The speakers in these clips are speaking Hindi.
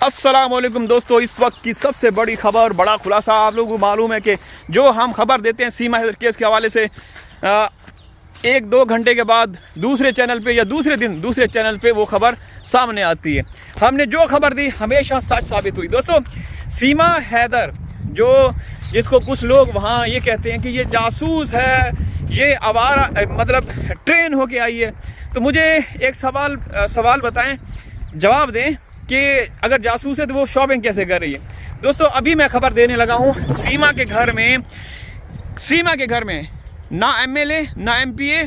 अस्सलामुअलैकुम दोस्तों, इस वक्त की सबसे बड़ी खबर, बड़ा खुलासा। आप लोगों को मालूम है कि जो हम खबर देते हैं सीमा हैदर केस के हवाले से, 1-2 घंटे के बाद दूसरे चैनल पे या दूसरे दिन दूसरे चैनल पे वो खबर सामने आती है। हमने जो खबर दी हमेशा सच साबित हुई। दोस्तों, सीमा हैदर जिसको कुछ लोग वहाँ ये कहते हैं कि ये जासूस है, ये आवारा मतलब ट्रेन होके आई है, तो मुझे एक सवाल बताएं, जवाब दें कि अगर जासूस है तो वो शॉपिंग कैसे कर रही है। दोस्तों, अभी मैं खबर देने लगा हूँ सीमा के घर में ना एमएलए ना एमपीए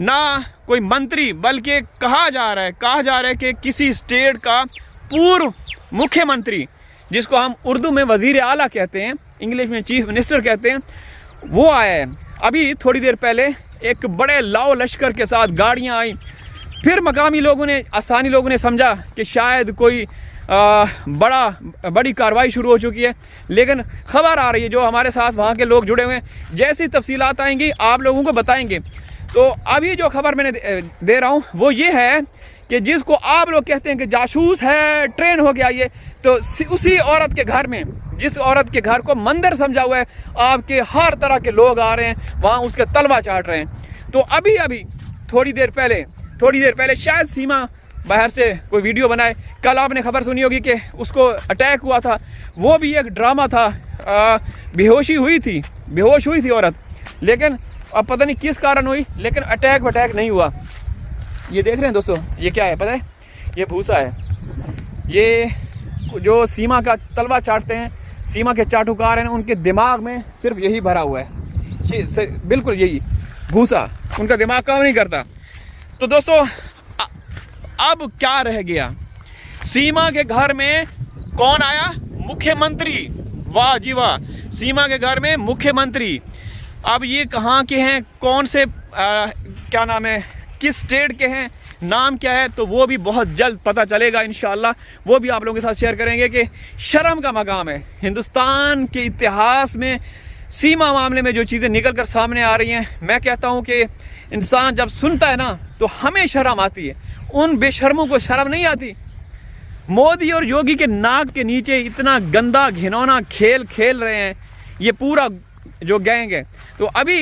ना कोई मंत्री, बल्कि कहा जा रहा है कि किसी स्टेट का पूर्व मुख्यमंत्री, जिसको हम उर्दू में वजीर आला कहते हैं, इंग्लिश में चीफ मिनिस्टर कहते हैं, वो आया है। अभी थोड़ी देर पहले एक बड़े लाओ लश्कर के साथ गाड़ियाँ आई। फिर मकामी लोगों ने, स्थानीय लोगों ने समझा कि शायद कोई बड़ी कार्रवाई शुरू हो चुकी है, लेकिन खबर आ रही है, जो हमारे साथ वहाँ के लोग जुड़े हुए हैं, जैसी तफसीलात आएंगी आप लोगों को बताएंगे। तो अभी जो खबर मैंने दे रहा हूँ वो ये है कि जिसको आप लोग कहते हैं कि जासूस है, ट्रेन हो गया ये, तो उसी औरत के घर में, जिस औरत के घर को मंदिर समझा हुआ है, आपके हर तरह के लोग आ रहे हैं वहाँ, उसके तलवा चाट रहे हैं। तो अभी थोड़ी देर पहले शायद सीमा बाहर से कोई वीडियो बनाए। कल आपने खबर सुनी होगी कि उसको अटैक हुआ था, वो भी एक ड्रामा था। बेहोश हुई थी औरत, लेकिन अब पता नहीं किस कारण हुई, लेकिन अटैक नहीं हुआ। ये देख रहे हैं दोस्तों, ये क्या है पता है? ये भूसा है। ये जो सीमा का तलवा चाटते हैं, सीमा के चाटुकार हैं, उनके दिमाग में सिर्फ यही भरा हुआ है, बिल्कुल यही भूसा, उनका दिमाग काम नहीं करता। तो दोस्तों, अब क्या रह गया? सीमा के घर में कौन आया? मुख्यमंत्री। वाह जी वाह, सीमा के घर में मुख्यमंत्री। अब ये कहाँ के हैं, कौन से क्या नाम है, किस स्टेट के हैं, नाम क्या है, तो वो भी बहुत जल्द पता चलेगा इंशाअल्लाह। वो भी आप लोगों के साथ शेयर करेंगे कि शर्म का मकाम है हिंदुस्तान के इतिहास में सीमा मामले में जो चीज़ें निकल कर सामने आ रही हैं। मैं कहता हूँ कि इंसान जब सुनता है ना तो हमें शर्म आती है, उन बेशर्मों को शर्म नहीं आती। मोदी और योगी के नाक के नीचे इतना गंदा घिनौना खेल खेल रहे हैं ये पूरा जो गैंग है। तो अभी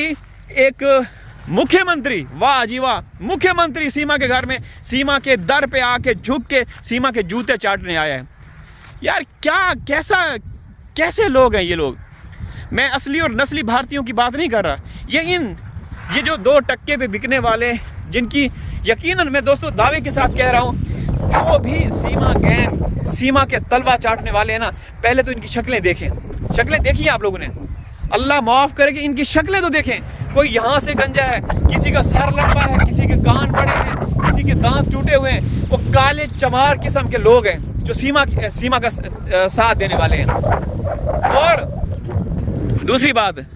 एक मुख्यमंत्री, वाह जी वाह, मुख्यमंत्री सीमा के घर में, सीमा के दर पे आके झुक के सीमा के जूते चाटने आया है। यार कैसे लोग हैं ये लोग? मैं असली और नस्ली भारतीयों की बात नहीं कर रहा, ये जो 2 टक्के पे बिकने वाले, जिनकी यकीनन मैं दोस्तों दावे के साथ कह रहा हूँ, जो भी सीमा गैंग, सीमा के तलवा चाटने वाले हैं ना, पहले तो इनकी शक्लें देखी आप लोगों ने। अल्लाह माफ करे कि इनकी शक्लें तो देखें। कोई यहाँ से गंजा है, किसी का सर लंबा है, किसी के कान बड़े हैं, किसी के दांत टूटे हुए हैं। वो काले चमार किस्म के लोग हैं जो सीमा का साथ देने वाले हैं। और दूसरी बात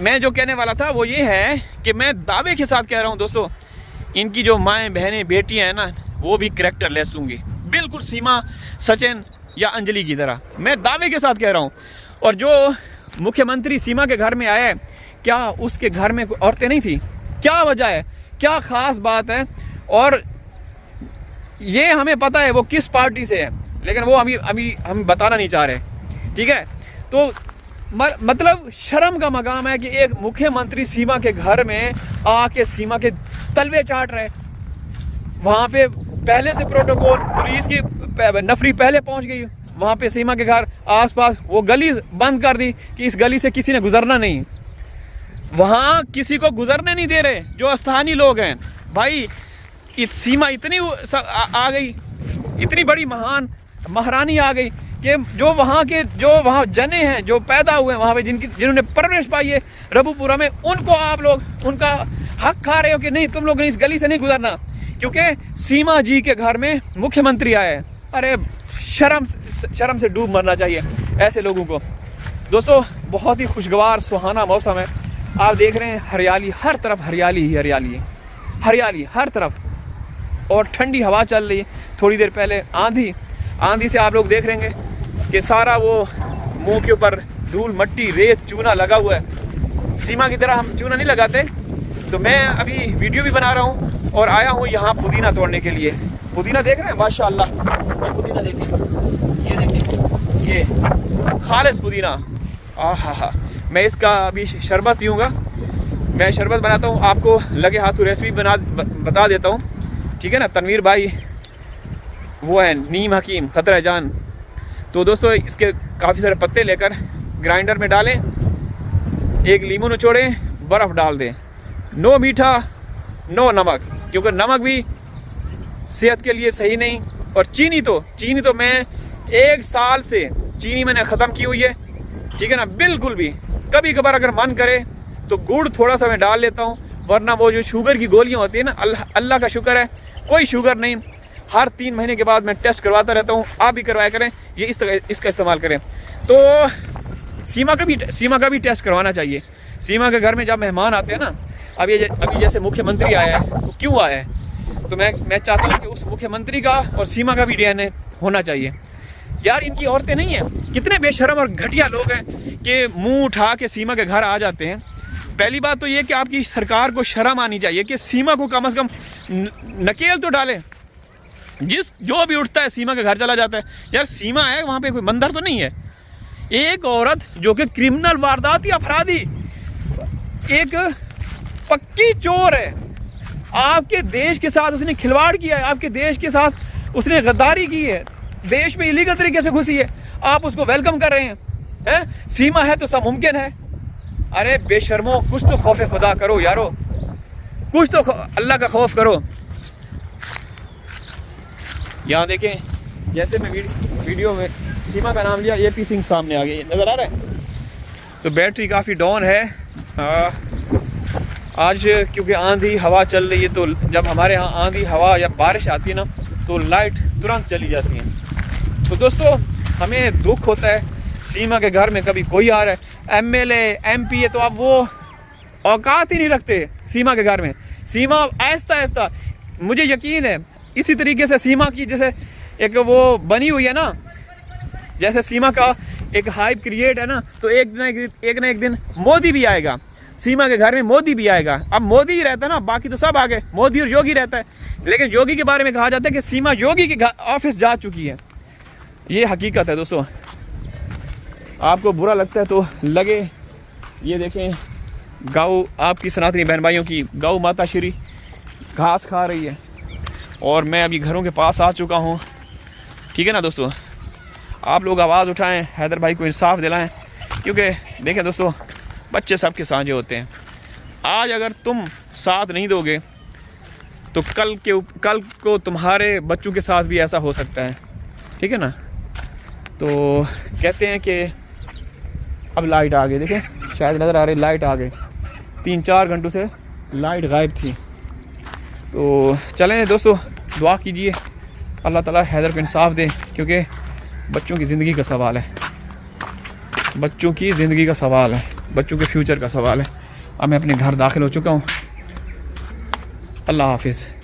मैं जो कहने वाला था वो ये है कि मैं दावे के साथ कह रहा हूँ दोस्तों, इनकी जो माएँ बहनें बेटियाँ हैं ना, वो भी कैरेक्टर लेस होंगी, बिल्कुल सीमा, सचिन या अंजलि की तरह, मैं दावे के साथ कह रहा हूँ। और जो मुख्यमंत्री सीमा के घर में आया है, क्या उसके घर में औरतें नहीं थी? क्या वजह है, क्या खास बात है? और ये हमें पता है वो किस पार्टी से है, लेकिन वो अभी हम बताना नहीं चाह रहे, ठीक है? तो मतलब शर्म का मकाम है कि एक मुख्यमंत्री सीमा के घर में आके सीमा के तलवे चाट रहे। वहाँ पे पहले से प्रोटोकॉल, पुलिस की नफरी पहले पहुँच गई वहाँ पे सीमा के घर आसपास, वो गली बंद कर दी कि इस गली से किसी ने गुजरना नहीं। वहाँ किसी को गुजरने नहीं दे रहे जो स्थानीय लोग हैं। भाई सीमा इतनी आ गई, इतनी बड़ी महान महारानी आ गई कि जो वहाँ जने हैं, जो पैदा हुए हैं वहाँ पे, जिन्होंने परवरिश पाई है रबूपुरा में, उनको आप लोग उनका हक खा रहे हो कि नहीं, तुम लोग इस गली से नहीं गुजरना, क्योंकि सीमा जी के घर में मुख्यमंत्री आए हैं। अरे शर्म से डूब मरना चाहिए ऐसे लोगों को। दोस्तों, बहुत ही खुशगवार सुहाना मौसम है। आप देख रहे हैं हरियाली, हर तरफ हरियाली ही हरियाली हर तरफ, और ठंडी हवा चल रही है। थोड़ी देर पहले आंधी से आप लोग देख रहे हैं कि सारा वो मुंह के ऊपर धूल, मट्टी, रेत, चूना लगा हुआ है। सीमा की तरह हम चूना नहीं लगाते। तो मैं अभी वीडियो भी बना रहा हूँ और आया हूँ यहाँ पुदीना तोड़ने के लिए। पुदीना देख रहे हैं, माशाअल्लाह, ये पुदीना देखिए, ये खालिस पुदीना, आहा, मैं इसका अभी शरबत पीऊँगा। मैं शरबत बनाता हूँ, आपको लगे हाथों रेसिपी बता देता हूँ, ठीक है ना। तनवीर भाई वो है नीम हकीम खतरा जान। तो दोस्तों इसके काफ़ी सारे पत्ते लेकर ग्राइंडर में डालें, एक लीमू निचोड़ें, बर्फ़ डाल दें, नो मीठा नो नमक, क्योंकि नमक भी सेहत के लिए सही नहीं। और चीनी तो मैं 1 साल से चीनी मैंने ख़त्म की हुई है, ठीक है ना। बिल्कुल भी कभी कभार अगर मन करे तो गुड़ थोड़ा सा मैं डाल लेता हूँ, वरना वो जो शुगर की गोलियाँ होती है ना, अल्लाह का शुक्र है कोई शुगर नहीं। हर 3 महीने के बाद मैं टेस्ट करवाता रहता हूँ, आप भी करवाया करें, ये इसका इस्तेमाल करें। तो सीमा का भी टेस्ट करवाना चाहिए। सीमा के घर में जब मेहमान आते हैं ना, अभी जैसे मुख्यमंत्री आया है, तो क्यों आया है, तो मैं चाहता हूँ कि उस मुख्यमंत्री का और सीमा का भी DNA होना चाहिए। यार इनकी औरतें नहीं हैं, कितने बेशरम और घटिया लोग हैं कि मुंह उठा के सीमा के घर आ जाते हैं। पहली बात तो ये कि आपकी सरकार को शर्म आनी चाहिए कि सीमा को कम से कम नकेल तो डालें। जो भी उठता है सीमा के घर चला जाता है। यार सीमा है, वहाँ पे कोई मंदिर तो नहीं है। एक औरत जो कि क्रिमिनल वारदाती अपराधी, एक पक्की चोर है, आपके देश के साथ उसने खिलवाड़ किया है, आपके देश के साथ उसने गद्दारी की है, देश में इलीगल तरीके से घुसी है, आप उसको वेलकम कर रहे हैं। सीमा है तो सब मुमकिन है। अरे बेशर्मो, कुछ तो खौफ खुदा करो यारो, कुछ तो अल्लाह का खौफ करो। यहाँ देखें, जैसे मैं वीडियो में सीमा का नाम लिया, AP सिंह सामने आ गए, नज़र आ रहा है। तो बैटरी काफ़ी डाउन है आज, क्योंकि आंधी हवा चल रही है। तो जब हमारे यहाँ आंधी हवा या बारिश आती है ना, तो लाइट तुरंत चली जाती है। तो दोस्तों हमें दुख होता है, सीमा के घर में कभी कोई आ रहा है, MLA MP है, तो अब वो औकात ही नहीं रखते सीमा के घर में। सीमा ऐसा मुझे यकीन है इसी तरीके से सीमा की जैसे एक वो बनी हुई है ना, जैसे सीमा का एक हाइप क्रिएट है ना, तो एक ना एक दिन मोदी भी आएगा, सीमा के घर में मोदी भी आएगा। अब मोदी ही रहता है ना, बाकी तो सब आ गए, मोदी और योगी रहता है। लेकिन योगी के बारे में कहा जाता है कि सीमा योगी के ऑफिस जा चुकी है। ये हकीकत है दोस्तों। आपको बुरा लगता है तो लगे। ये देखें, गौ आपकी सनातनी बहन भाइयों की गौ माता श्री घास खा रही है, और मैं अभी घरों के पास आ चुका हूँ, ठीक है ना दोस्तों। आप लोग आवाज़ उठाएं, हैदर भाई को इंसाफ दिलाएं, क्योंकि देखें दोस्तों, बच्चे सबके साझे होते हैं। आज अगर तुम साथ नहीं दोगे तो कल को तुम्हारे बच्चों के साथ भी ऐसा हो सकता है, ठीक है ना। तो कहते हैं कि अब लाइट आ गई, देखें शायद नज़र आ रही, लाइट आ गई। 3-4 घंटों से लाइट गायब थी। तो चलें दोस्तों, दुआ कीजिए अल्लाह ताला हैदर को इंसाफ दे, क्योंकि बच्चों की ज़िंदगी का सवाल है, बच्चों की ज़िंदगी का सवाल है, बच्चों के फ्यूचर का सवाल है। अब मैं अपने घर दाखिल हो चुका हूँ। अल्लाह हाफिज़।